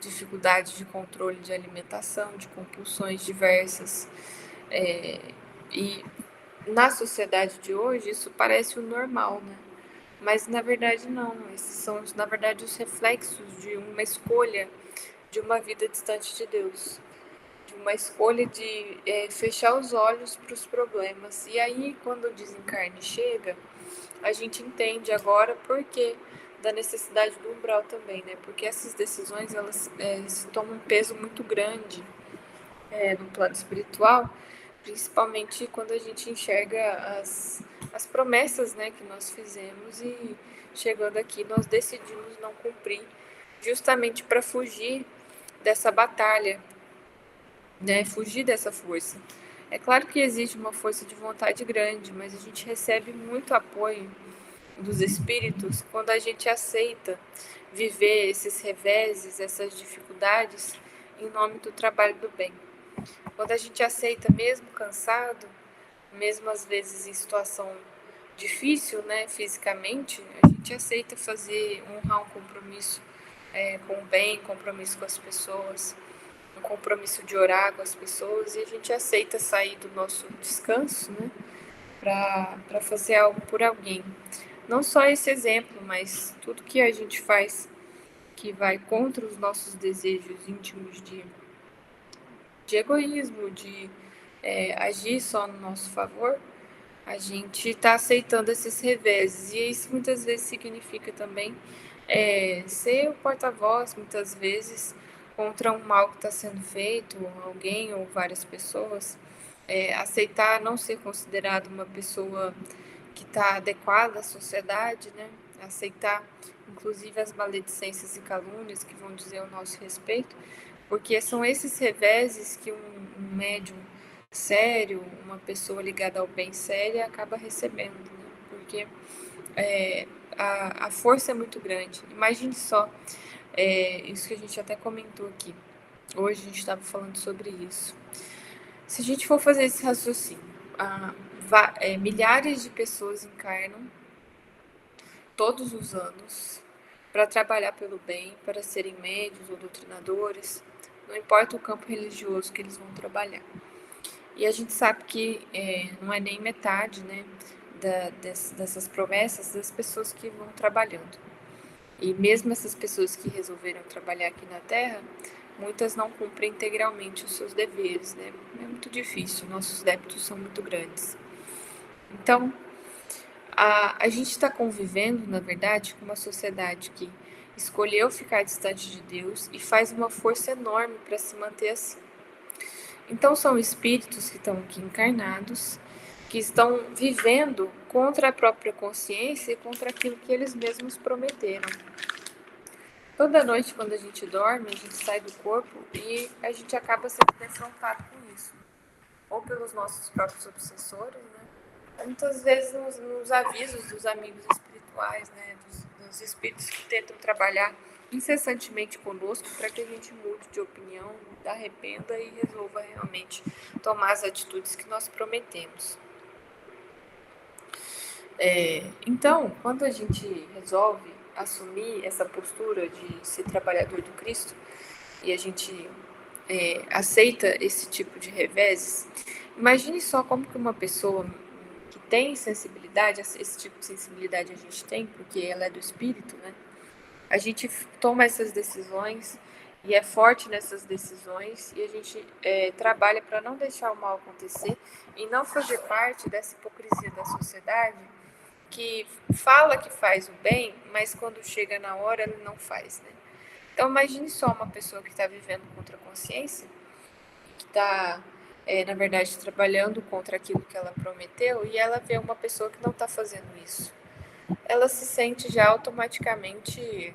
dificuldade de controle de alimentação, de compulsões diversas. E na sociedade de hoje, isso parece o normal, né? Mas na verdade não, esses são na verdade os reflexos de uma escolha de uma vida distante de Deus, de uma escolha de fechar os olhos para os problemas. E aí quando o desencarne chega, a gente entende agora por que da necessidade do umbral também, né? Porque essas decisões elas tomam um peso muito grande no plano espiritual, principalmente quando a gente enxerga as promessas, né, que nós fizemos e chegando aqui nós decidimos não cumprir, justamente para fugir dessa batalha, né, fugir dessa força. É claro que existe uma força de vontade grande, mas a gente recebe muito apoio dos espíritos quando a gente aceita viver esses reveses, essas dificuldades em nome do trabalho do bem. Quando a gente aceita, mesmo cansado, mesmo às vezes em situação difícil, né, fisicamente, a gente aceita honrar um compromisso com o bem, compromisso com as pessoas, um compromisso de orar com as pessoas, e a gente aceita sair do nosso descanso, né, para fazer algo por alguém. Não só esse exemplo, mas tudo que a gente faz que vai contra os nossos desejos íntimos de egoísmo, de agir só no nosso favor, a gente está aceitando esses reveses. E isso muitas vezes significa também ser o porta-voz, muitas vezes, contra um mal que está sendo feito, alguém ou várias pessoas. Aceitar não ser considerado uma pessoa que está adequada à sociedade, né? Aceitar, inclusive, as maledicências e calúnias que vão dizer ao nosso respeito, porque são esses reveses que um médium sério, uma pessoa ligada ao bem séria, acaba recebendo, né? Porque a força é muito grande. Imagine só, isso que a gente até comentou aqui. Hoje a gente estava falando sobre isso. Se a gente for fazer esse raciocínio, milhares de pessoas encarnam todos os anos para trabalhar pelo bem, para serem médios ou doutrinadores, não importa o campo religioso que eles vão trabalhar. E a gente sabe que não é nem metade, né, dessas promessas das pessoas que vão trabalhando. E mesmo essas pessoas que resolveram trabalhar aqui na Terra, muitas não cumprem integralmente os seus deveres, né? É muito difícil, nossos débitos são muito grandes. Então, a gente está convivendo, na verdade, com uma sociedade que escolheu ficar distante de Deus e faz uma força enorme para se manter assim. Então, são espíritos que estão aqui encarnados, que estão vivendo contra a própria consciência e contra aquilo que eles mesmos prometeram. Toda noite, quando a gente dorme, a gente sai do corpo e a gente acaba sendo defrontado com isso. Ou pelos nossos próprios obsessores, né? Muitas vezes nos avisos dos amigos espirituais, né? Dos espíritos que tentam trabalhar incessantemente conosco para que a gente mude de opinião, arrependa e resolva realmente tomar as atitudes que nós prometemos. Então, quando a gente resolve assumir essa postura de ser trabalhador do Cristo e a gente aceita esse tipo de reveses, imagine só como que uma pessoa que tem sensibilidade, esse tipo de sensibilidade a gente tem, porque ela é do espírito, né? A gente toma essas decisões e é forte nessas decisões e a gente trabalha para não deixar o mal acontecer e não fazer parte dessa hipocrisia da sociedade que fala que faz o bem, mas quando chega na hora ele não faz, né? Então imagine só uma pessoa que está vivendo contra a consciência, que está, na verdade, trabalhando contra aquilo que ela prometeu e ela vê uma pessoa que não está fazendo isso. Ela se sente já automaticamente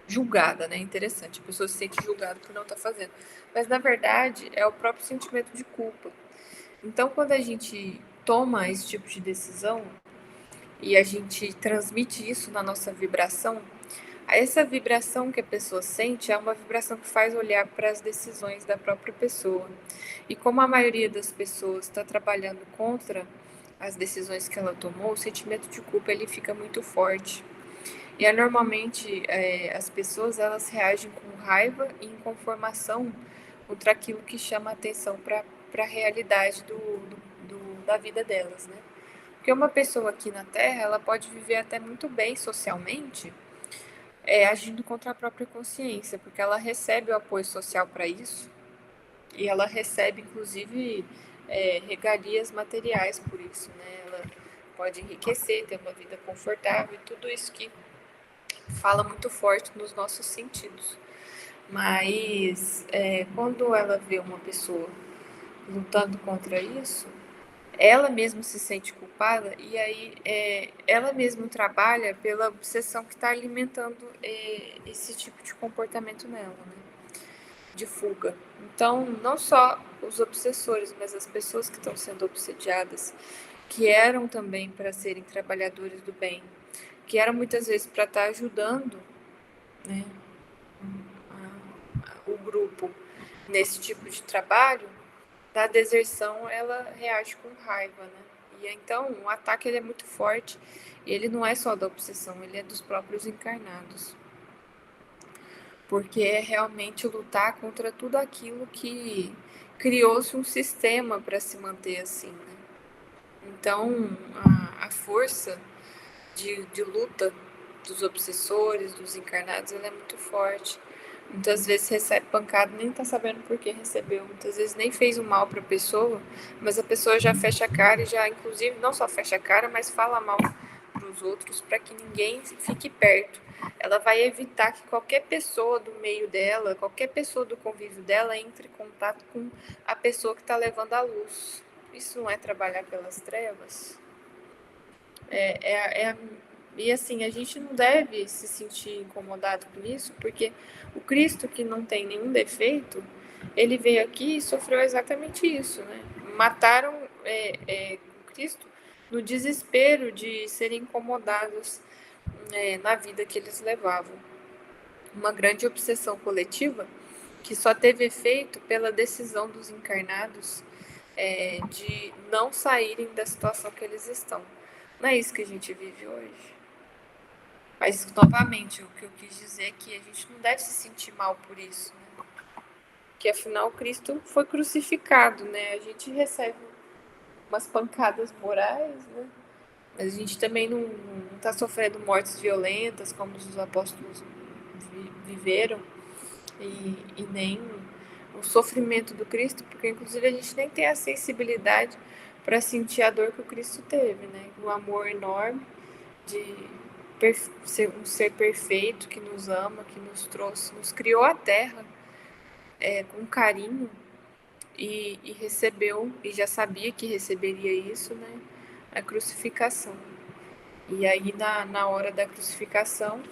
julgada, né? Interessante, a pessoa se sente julgada por não estar fazendo. Mas, na verdade, é o próprio sentimento de culpa. Então, quando a gente toma esse tipo de decisão e a gente transmite isso na nossa vibração, essa vibração que a pessoa sente é uma vibração que faz olhar para as decisões da própria pessoa. E como a maioria das pessoas está trabalhando contra as decisões que ela tomou, o sentimento de culpa ele fica muito forte. E normalmente as pessoas elas reagem com raiva e inconformação contra aquilo que chama a atenção para a realidade da vida delas, né? Porque uma pessoa aqui na Terra, ela pode viver até muito bem socialmente, agindo contra a própria consciência, porque ela recebe o apoio social para isso e ela recebe, inclusive, regalias materiais por isso, né? Ela pode enriquecer, ter uma vida confortável e tudo isso que fala muito forte nos nossos sentidos. Mas quando ela vê uma pessoa lutando contra isso, ela mesma se sente culpada e aí ela mesma trabalha pela obsessão que está alimentando esse tipo de comportamento nela, né? De fuga. Então, não só os obsessores, mas as pessoas que estão sendo obsediadas, que eram também para serem trabalhadores do bem, que eram muitas vezes para estar ajudando, né, o grupo nesse tipo de trabalho, da deserção ela reage com raiva, né? E então o ataque ele é muito forte e ele não é só da obsessão, ele é dos próprios encarnados. Porque é realmente lutar contra tudo aquilo que criou-se um sistema para se manter assim, né? Então a força de luta dos obsessores, dos encarnados, ela é muito forte. Muitas vezes recebe pancada, nem tá sabendo por que recebeu. Muitas vezes nem fez o mal para a pessoa, mas a pessoa já fecha a cara e já, inclusive, não só fecha a cara, mas fala mal para os outros para que ninguém fique perto. Ela vai evitar que qualquer pessoa do meio dela, qualquer pessoa do convívio dela entre em contato com a pessoa que está levando a luz. Isso não é trabalhar pelas trevas? E assim, a gente não deve se sentir incomodado com isso, porque o Cristo que não tem nenhum defeito, ele veio aqui e sofreu exatamente isso, né? Mataram o Cristo no desespero de serem incomodados na vida que eles levavam. Uma grande obsessão coletiva que só teve efeito pela decisão dos encarnados de não saírem da situação que eles estão. Não é isso que a gente vive hoje. Mas, novamente, o que eu quis dizer é que a gente não deve se sentir mal por isso, né? Porque, afinal, Cristo foi crucificado, né? A gente recebe umas pancadas morais, né? Mas a gente também não está sofrendo mortes violentas, como os apóstolos viveram e nem o sofrimento do Cristo, porque inclusive a gente nem tem a sensibilidade para sentir a dor que o Cristo teve, né? O amor enorme de ser um ser perfeito que nos ama, que nos trouxe, nos criou a terra com carinho e recebeu, e já sabia que receberia isso, né? A crucificação. E aí na hora da crucificação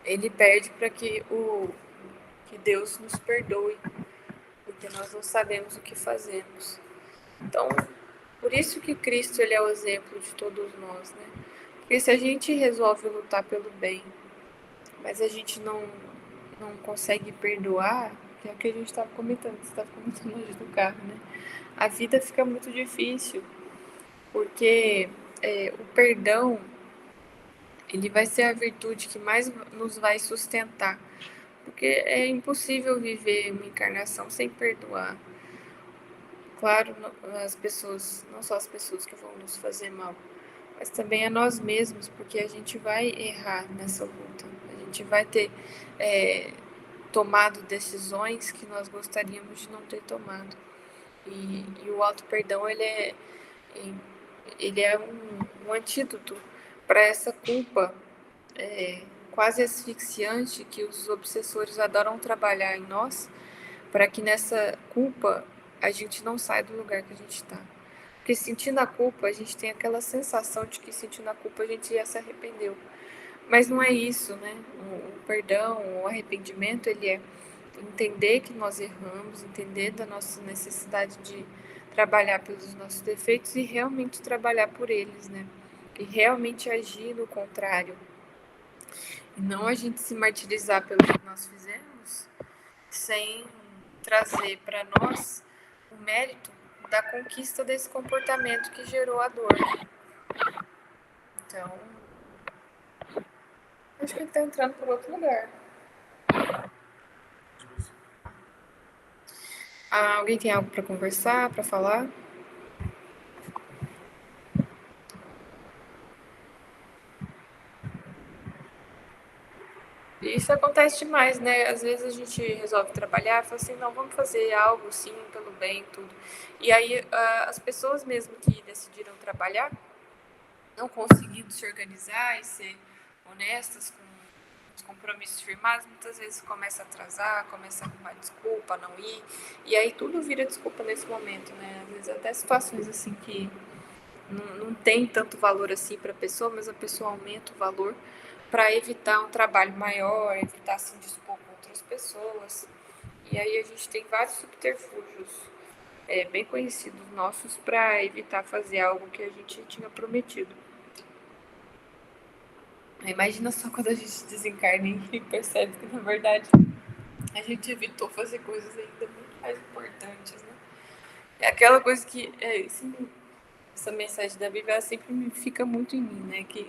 ele pede para que Deus nos perdoe, porque nós não sabemos o que fazemos. Então, por isso que Cristo ele é o exemplo de todos nós, né? Porque se a gente resolve lutar pelo bem, mas a gente não consegue perdoar, que é o que a gente estava comentando, você estava comentando hoje do carro, né? A vida fica muito difícil, porque o perdão, ele vai ser a virtude que mais nos vai sustentar. Porque é impossível viver uma encarnação sem perdoar. Claro, as pessoas, não só as pessoas que vão nos fazer mal, mas também a nós mesmos, porque a gente vai errar nessa luta. A gente vai ter tomado decisões que nós gostaríamos de não ter tomado. E o auto-perdão, ele é um antídoto para essa culpa quase asfixiante que os obsessores adoram trabalhar em nós, para que nessa culpa a gente não saia do lugar que a gente está. Porque sentindo a culpa, a gente tem aquela sensação de que sentindo a culpa a gente já se arrependeu. Mas não é isso, né? O perdão, o arrependimento, ele é entender que nós erramos, entender da nossa necessidade de trabalhar pelos nossos defeitos e realmente trabalhar por eles, né? E realmente agir no contrário. E não a gente se martirizar pelo que nós fizemos, sem trazer para nós o mérito da conquista desse comportamento que gerou a dor. Então, acho que ele está entrando por outro lugar. Alguém tem algo para conversar, para falar? Isso acontece demais, né? Às vezes a gente resolve trabalhar e fala assim, não, vamos fazer algo sim, pelo bem, tudo. E aí as pessoas mesmo que decidiram trabalhar, não conseguindo se organizar e ser honestas com os compromissos firmados, muitas vezes começa a atrasar, começa a arrumar desculpa, não ir. E aí tudo vira desculpa nesse momento, né? Às vezes até situações assim que não tem tanto valor assim para a pessoa, mas a pessoa aumenta o valor para evitar um trabalho maior, evitar se indispor com outras pessoas. E aí a gente tem vários subterfúgios bem conhecidos nossos para evitar fazer algo que a gente tinha prometido. Imagina só quando a gente desencarna e percebe que, na verdade, a gente evitou fazer coisas ainda muito mais importantes, né? É aquela coisa que, essa mensagem da Bíblia, ela sempre fica muito em mim, né? Que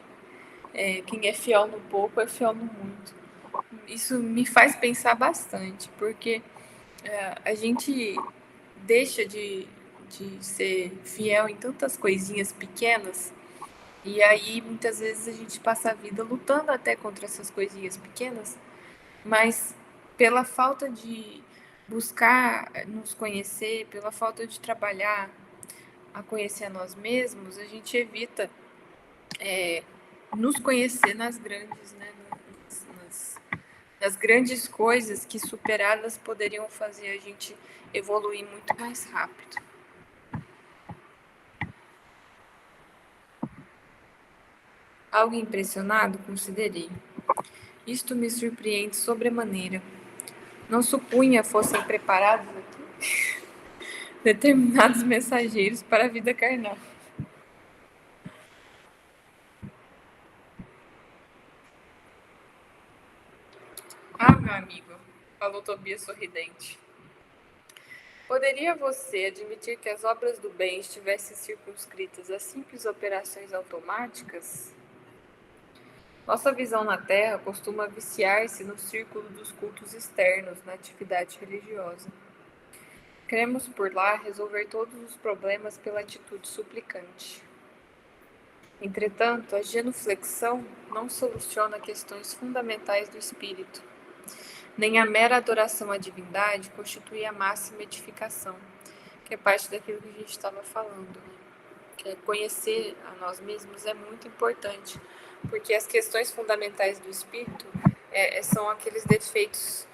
quem é fiel no pouco é fiel no muito. Isso me faz pensar bastante, porque a gente deixa de ser fiel em tantas coisinhas pequenas, e aí muitas vezes a gente passa a vida lutando até contra essas coisinhas pequenas, mas pela falta de buscar nos conhecer, pela falta de trabalhar a conhecer a nós mesmos, a gente evita nos conhecer nas grandes, né? Nas grandes coisas que superadas poderiam fazer a gente evoluir muito mais rápido. Algo impressionado, considerei. Isto me surpreende sobremaneira. Não supunha fossem preparados aqui determinados mensageiros para a vida carnal. Meu amigo, falou Tobias sorridente. Poderia você admitir que as obras do bem estivessem circunscritas a simples operações automáticas? Nossa visão na Terra costuma viciar-se no círculo dos cultos externos na atividade religiosa. Queremos por lá resolver todos os problemas pela atitude suplicante. Entretanto, a genuflexão não soluciona questões fundamentais do espírito. Nem a mera adoração à divindade constitui a máxima edificação, que é parte daquilo que a gente estava falando, né? Que é conhecer a nós mesmos é muito importante, porque as questões fundamentais do espírito são aqueles defeitos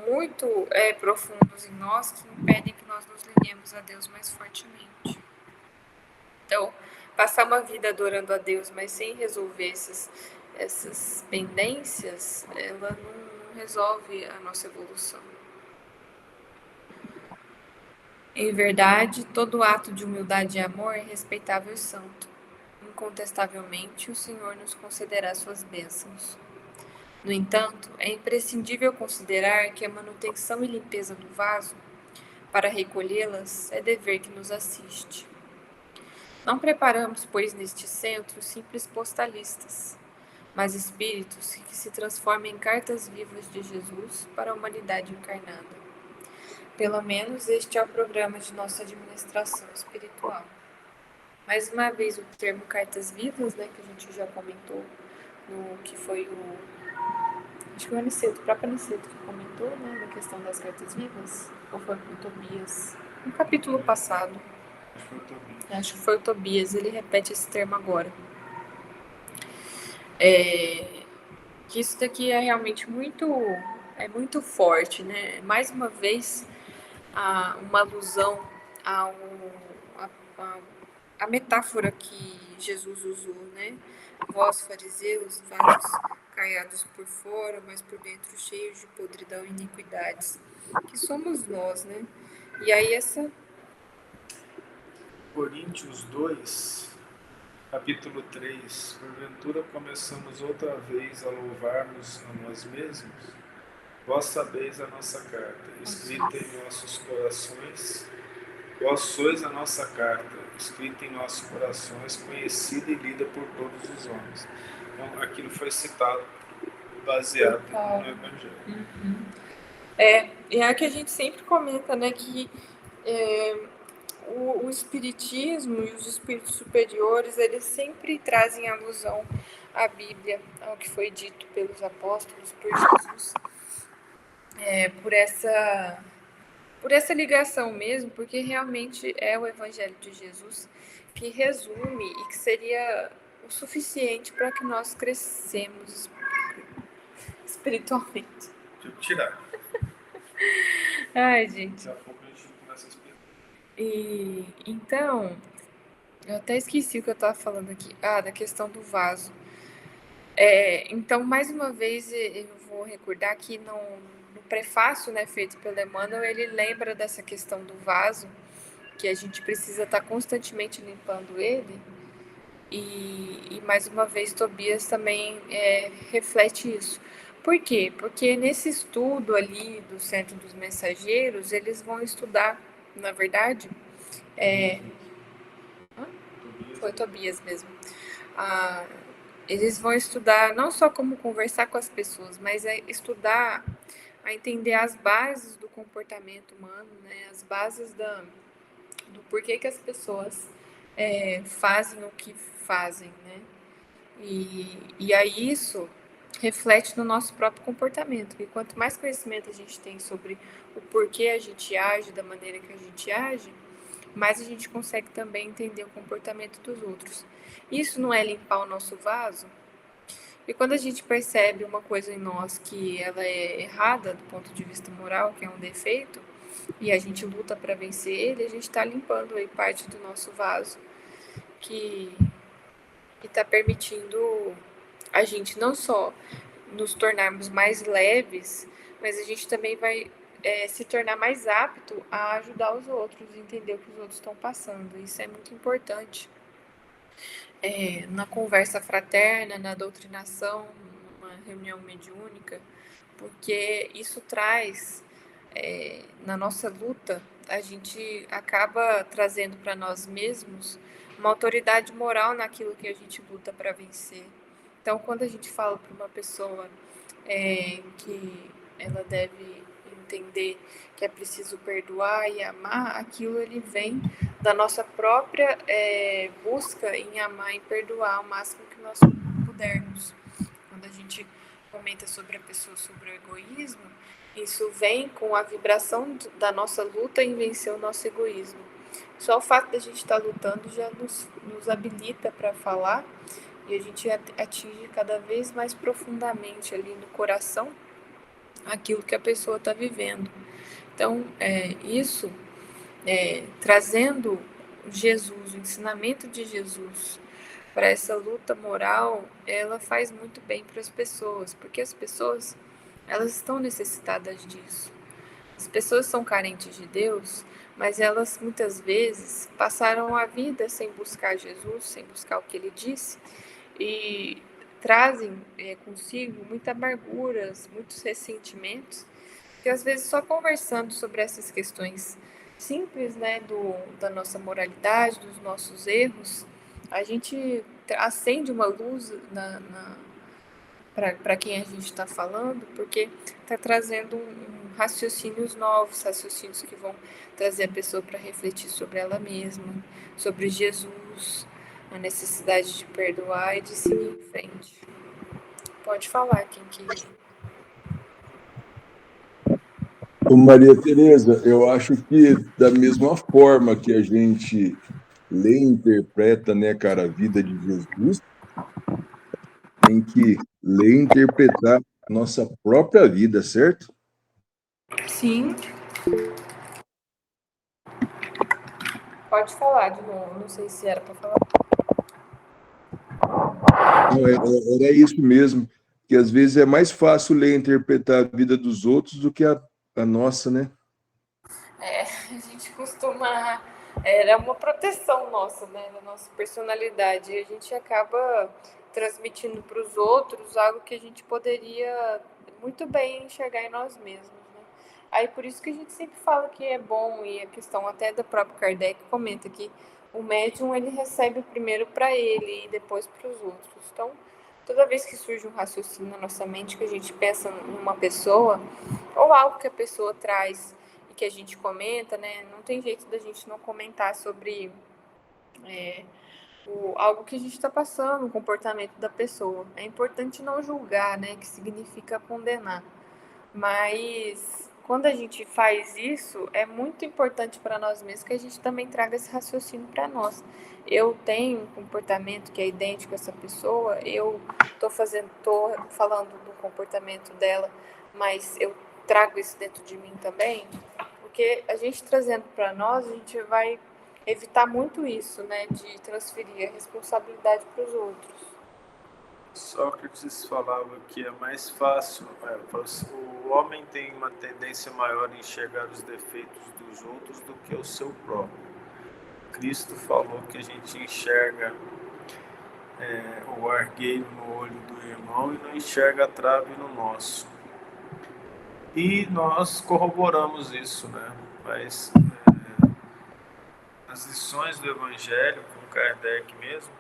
muito profundos em nós que impedem que nós nos liguemos a Deus mais fortemente. Então, passar uma vida adorando a Deus, mas sem resolver essas pendências, ela não resolve a nossa evolução. Em verdade, todo ato de humildade e amor é respeitável e santo. Incontestavelmente, o Senhor nos concederá suas bênçãos. No entanto, é imprescindível considerar que a manutenção e limpeza do vaso, para recolhê-las, é dever que nos assiste. Não preparamos, pois, neste centro simples postalistas, mas espíritos que se transformam em cartas vivas de Jesus para a humanidade encarnada. Pelo menos este é o programa de nossa administração espiritual. Mais uma vez o termo cartas vivas, né, que a gente já comentou no que foi acho que o Aniceto, o próprio Aniceto que comentou, né, da questão das cartas vivas, ou foi o Tobias? No capítulo passado. Acho que foi o Tobias, ele repete esse termo agora. Que isso daqui é realmente muito forte, né? Mais uma vez, uma alusão a metáfora que Jesus usou, né? Vós, fariseus, vasos caiados por fora, mas por dentro cheios de podridão e iniquidades, que somos nós, né? E aí essa... Coríntios 2, capítulo 3, porventura começamos outra vez a louvar-nos a nós mesmos? Vós sabeis a nossa carta, escrita em nossos corações. Vós sois a nossa carta, escrita em nossos corações, conhecida e lida por todos os homens. Então, aquilo foi citado, baseado no Evangelho. E é que a gente sempre comenta, né, que o Espiritismo e os espíritos superiores, eles sempre trazem alusão à Bíblia, ao que foi dito pelos apóstolos, por Jesus, por essa ligação mesmo, porque realmente é o Evangelho de Jesus que resume e que seria o suficiente para que nós crescemos espiritualmente. Deixa eu tirar. Ai, gente. Daqui a pouco a gente começa a explicar. E então, eu até esqueci o que eu estava falando aqui. Da questão do vaso. Então, mais uma vez, eu vou recordar que no prefácio, né, feito pelo Emmanuel, ele lembra dessa questão do vaso, que a gente precisa estar constantemente limpando ele. E mais uma vez, Tobias também reflete isso. Por quê? Porque nesse estudo ali do Centro dos Mensageiros, eles vão estudar, na verdade, foi Tobias mesmo. Eles vão estudar não só como conversar com as pessoas, mas estudar, a entender as bases do comportamento humano, né? As bases do porquê que as pessoas fazem o que fazem, né? E aí isso reflete no nosso próprio comportamento. E quanto mais conhecimento a gente tem sobre o porquê a gente age da maneira que a gente age, mais a gente consegue também entender o comportamento dos outros. Isso não é limpar o nosso vaso? E quando a gente percebe uma coisa em nós que ela é errada do ponto de vista moral, que é um defeito, e a gente luta para vencer ele, a gente está limpando aí parte do nosso vaso que está permitindo a gente não só nos tornarmos mais leves, mas a gente também vai se tornar mais apto a ajudar os outros, entender o que os outros estão passando. Isso é muito importante. Na conversa fraterna, na doutrinação, numa reunião mediúnica, porque isso traz, na nossa luta, a gente acaba trazendo para nós mesmos uma autoridade moral naquilo que a gente luta para vencer. Então, quando a gente fala para uma pessoa que ela deve entender que é preciso perdoar e amar, aquilo ele vem da nossa própria busca em amar e perdoar o máximo que nós pudermos. Quando a gente comenta sobre a pessoa, sobre o egoísmo, isso vem com a vibração da nossa luta em vencer o nosso egoísmo. Só o fato da gente estar lutando já nos habilita para falar e a gente atinge cada vez mais profundamente ali no coração aquilo que a pessoa está vivendo. Então, isso, trazendo Jesus, o ensinamento de Jesus para essa luta moral, ela faz muito bem para as pessoas, porque as pessoas, elas estão necessitadas disso. As pessoas são carentes de Deus, mas elas muitas vezes passaram a vida sem buscar Jesus, sem buscar o que ele disse, e trazem consigo muitas amarguras, muitos ressentimentos, que às vezes só conversando sobre essas questões simples, né, da nossa moralidade, dos nossos erros, a gente acende uma luz para quem a gente está falando, porque está trazendo raciocínios novos, raciocínios que vão trazer a pessoa para refletir sobre ela mesma, sobre Jesus, a necessidade de perdoar e de seguir em frente. Pode falar, quem que... Ô Maria Tereza, eu acho que da mesma forma que a gente lê e interpreta, né, cara, a vida de Jesus, tem que ler e interpretar a nossa própria vida, certo? Sim, pode falar de novo, não sei se era para falar. Não, era isso mesmo, que às vezes é mais fácil ler e interpretar a vida dos outros do que a nossa, né? A gente costuma. Era uma proteção nossa, né? Da nossa personalidade. E a gente acaba transmitindo para os outros algo que a gente poderia muito bem enxergar em nós mesmos, né? Aí por isso que a gente sempre fala que é bom, e a questão até do próprio Kardec comenta que o médium ele recebe primeiro para ele e depois para os outros. Então, toda vez que surge um raciocínio na nossa mente, que a gente pensa numa pessoa, ou algo que a pessoa traz e que a gente comenta, né? Não tem jeito da gente não comentar sobre algo que a gente está passando, o comportamento da pessoa. É importante não julgar, né? Que significa condenar. Mas quando a gente faz isso, é muito importante para nós mesmos que a gente também traga esse raciocínio para nós. Eu tenho um comportamento que é idêntico a essa pessoa, eu tô falando do comportamento dela, mas eu trago isso dentro de mim também, porque a gente trazendo para nós, a gente vai evitar muito isso, né, de transferir a responsabilidade para os outros. Sócrates falava que é mais fácil, o homem tem uma tendência maior em enxergar os defeitos dos outros do que o seu próprio. Cristo falou que a gente enxerga o argueiro no olho do irmão e não enxerga a trave no nosso. E nós corroboramos isso, né? Mas as lições do Evangelho, com Kardec mesmo,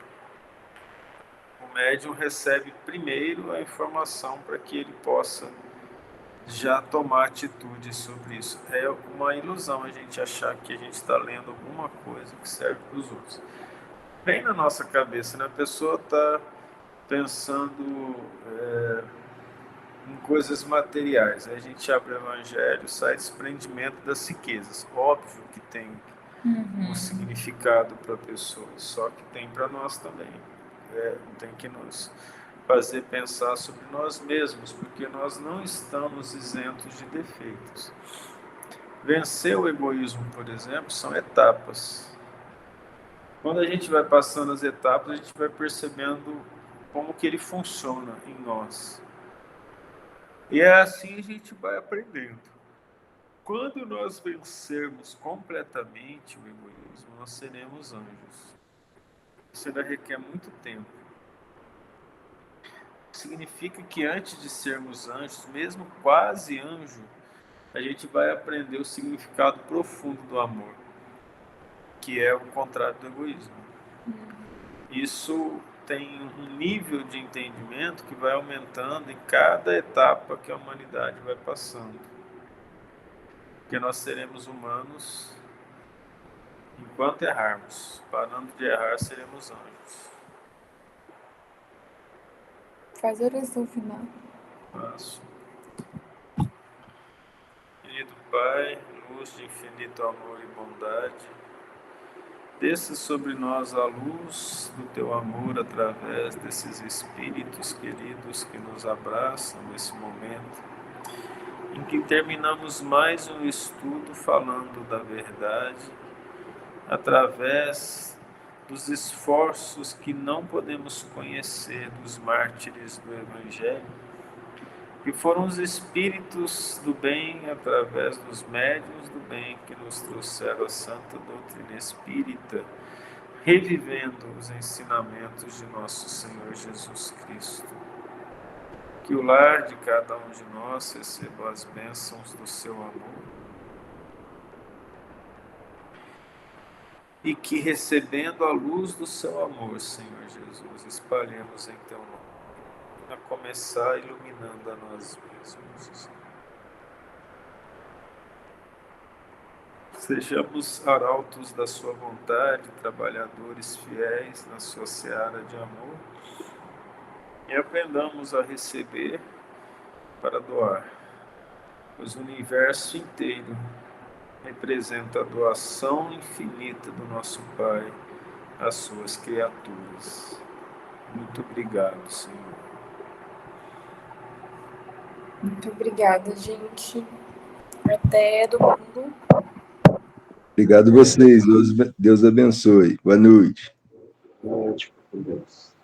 o médium recebe primeiro a informação para que ele possa já tomar atitude sobre isso. É uma ilusão a gente achar que a gente está lendo alguma coisa que serve para os outros. Bem na nossa cabeça, né? A pessoa está pensando em coisas materiais. Aí a gente abre o Evangelho, sai desprendimento das riquezas. Óbvio que tem um significado para a pessoa, só que tem para nós também. Tem que nos fazer pensar sobre nós mesmos, porque nós não estamos isentos de defeitos. Vencer o egoísmo, por exemplo, são etapas. Quando a gente vai passando as etapas, a gente vai percebendo como que ele funciona em nós. E é assim a gente vai aprendendo. Quando nós vencermos completamente o egoísmo, nós seremos anjos. Isso ainda requer muito tempo. Significa que antes de sermos anjos, mesmo quase anjo, a gente vai aprender o significado profundo do amor, que é o contrário do egoísmo. Isso tem um nível de entendimento que vai aumentando em cada etapa que a humanidade vai passando. Porque nós seremos humanos enquanto errarmos. Parando de errar, seremos anjos. Faz a oração final. fácil. Querido Pai, luz de infinito amor e bondade, desça sobre nós a luz do Teu amor através desses espíritos queridos que nos abraçam nesse momento, em que terminamos mais um estudo falando da verdade, através dos esforços que não podemos conhecer dos mártires do Evangelho, que foram os espíritos do bem, através dos médiuns do bem, que nos trouxeram a santa doutrina espírita, revivendo os ensinamentos de nosso Senhor Jesus Cristo. Que o lar de cada um de nós receba as bênçãos do seu amor e que, recebendo a luz do seu amor, Senhor Jesus, espalhemos em teu nome, a começar iluminando a nós mesmos. Sejamos arautos da sua vontade, trabalhadores fiéis na sua seara de amor, e aprendamos a receber para doar, pois o universo inteiro representa a doação infinita do nosso Pai às suas criaturas. Muito obrigado, Senhor. Muito obrigada, gente. Até domingo. Obrigado a vocês. Deus abençoe. Boa noite. Boa noite, com Deus.